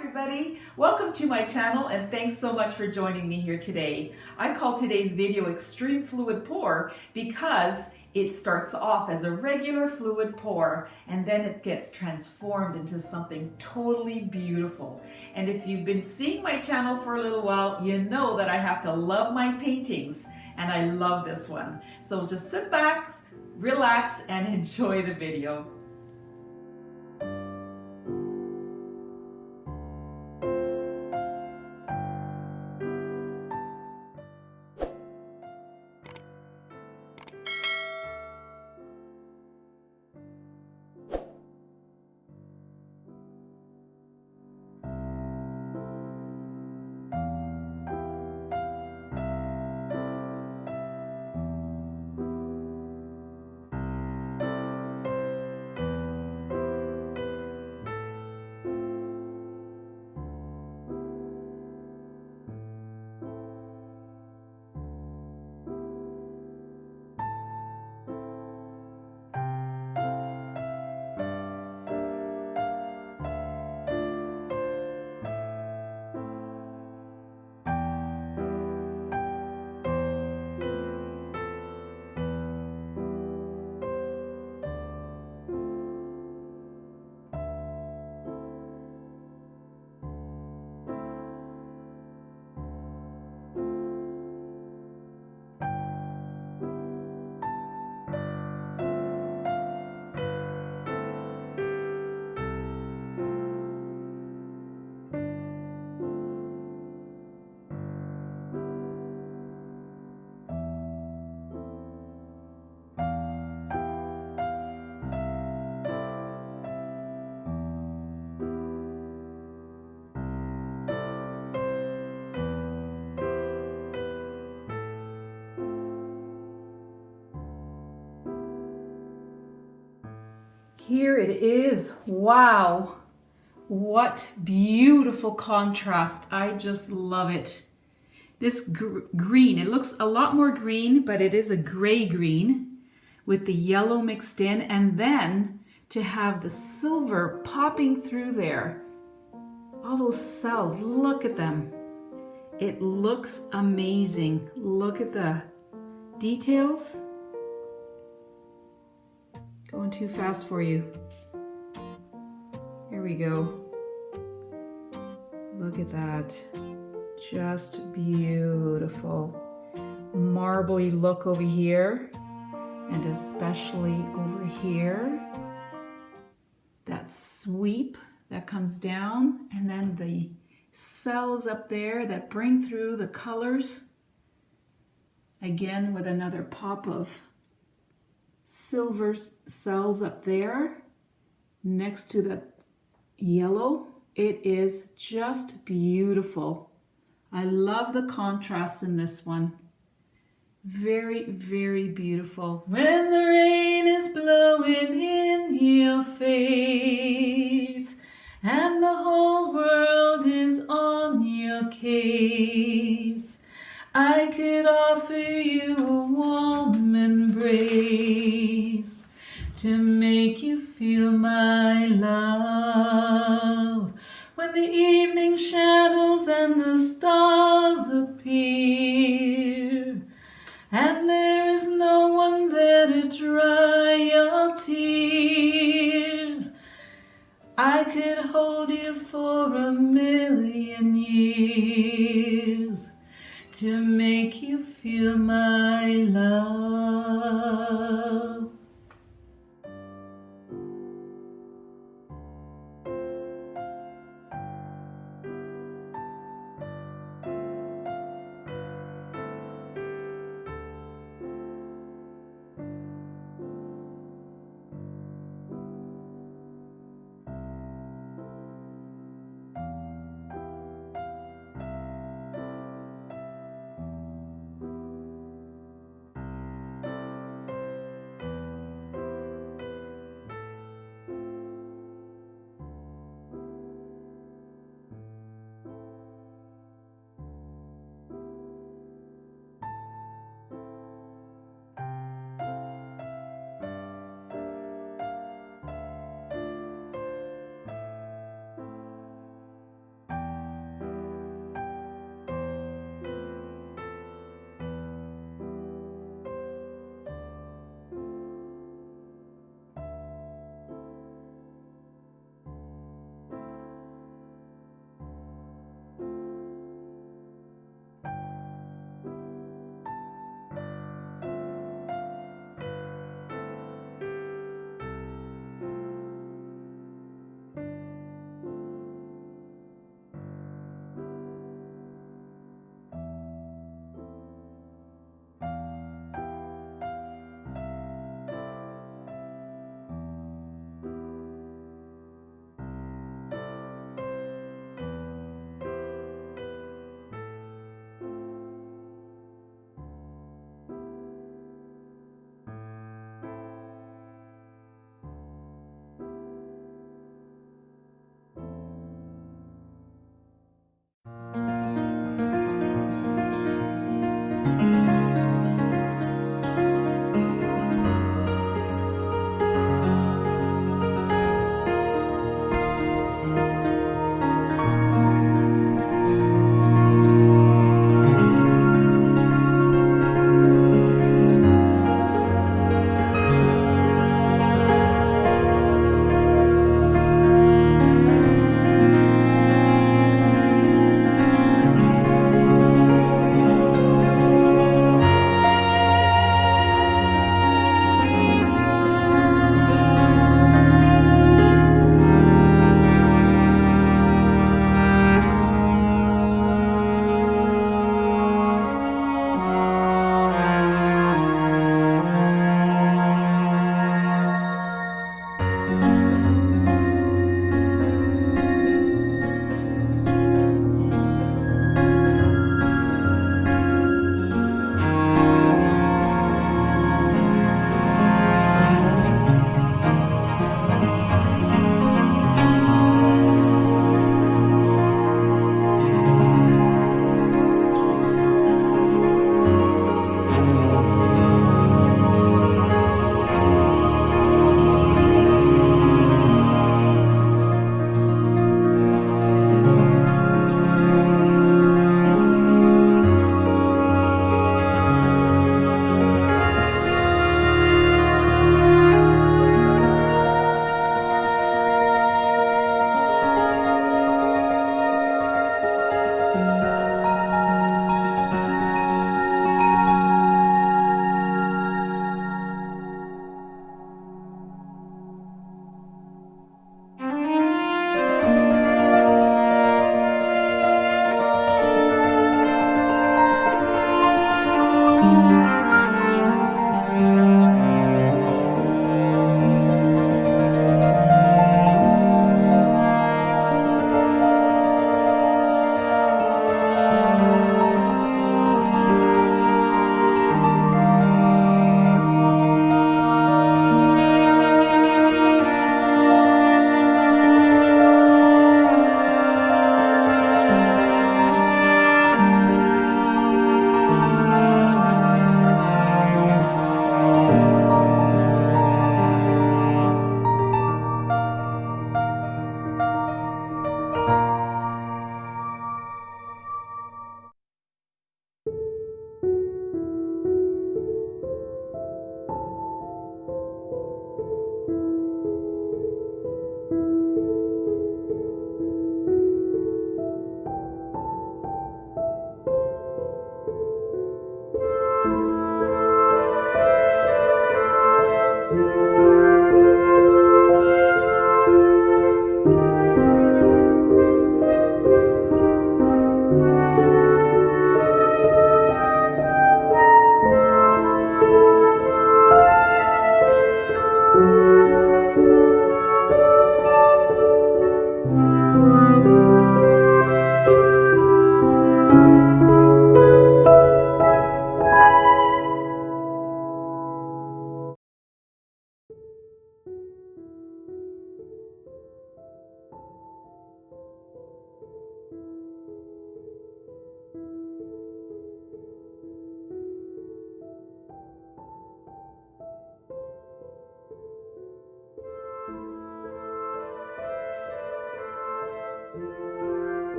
everybody, welcome to my channel and thanks so much for joining me here today. I call today's video Extreme Fluid Pour because it starts off as a regular fluid pour and then it gets transformed into something totally beautiful. And if you've been seeing my channel for a little while, you know that I have to love my paintings, and I love this one. So just sit back, relax, and enjoy the video. Here it is. Wow, what beautiful contrast. I just love it. This green, it looks a lot more green, but it is a gray green with the yellow mixed in, and then to have the silver popping through there. All those cells, look at them. It looks amazing. Look at the details. Going too fast for you. Here we go. Look at that. Just beautiful. Marbly look over here, and especially over here. That sweep that comes down, and then the cells up there that bring through the colors. Again with another pop of silver cells up there next to the yellow. It is just beautiful. I love the contrast in this one. Very, very beautiful. When the rain is blowing in your face and the whole world is on your case, I could offer you a warm embrace to make you feel my love. When the evening shadows and the stars appear, and there is no one there to dry your tears, I could hold you for a million years to make you feel my love.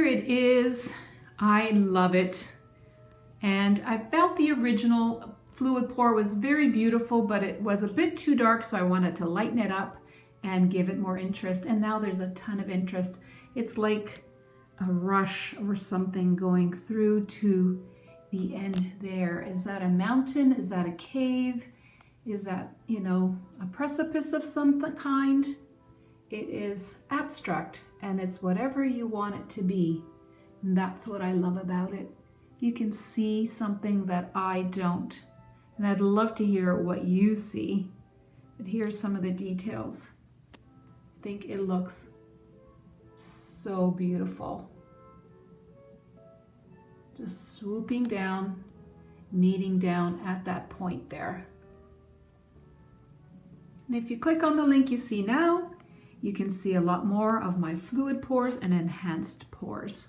it is. I love it. And I felt the original fluid pour was very beautiful, but it was a bit too dark, so I wanted to lighten it up and give it more interest. And now there's a ton of interest. It's like a rush or something going through to the end there. Is that a mountain? Is that a cave? Is that, you know, a precipice of some kind? It is abstract, and it's whatever you want it to be. And that's what I love about it. You can see something that I don't. And I'd love to hear what you see. But here's some of the details. I think it looks so beautiful. Just swooping down, meeting down at that point there. And if you click on the link you see now, you can see a lot more of my fluid pours and enhanced pours.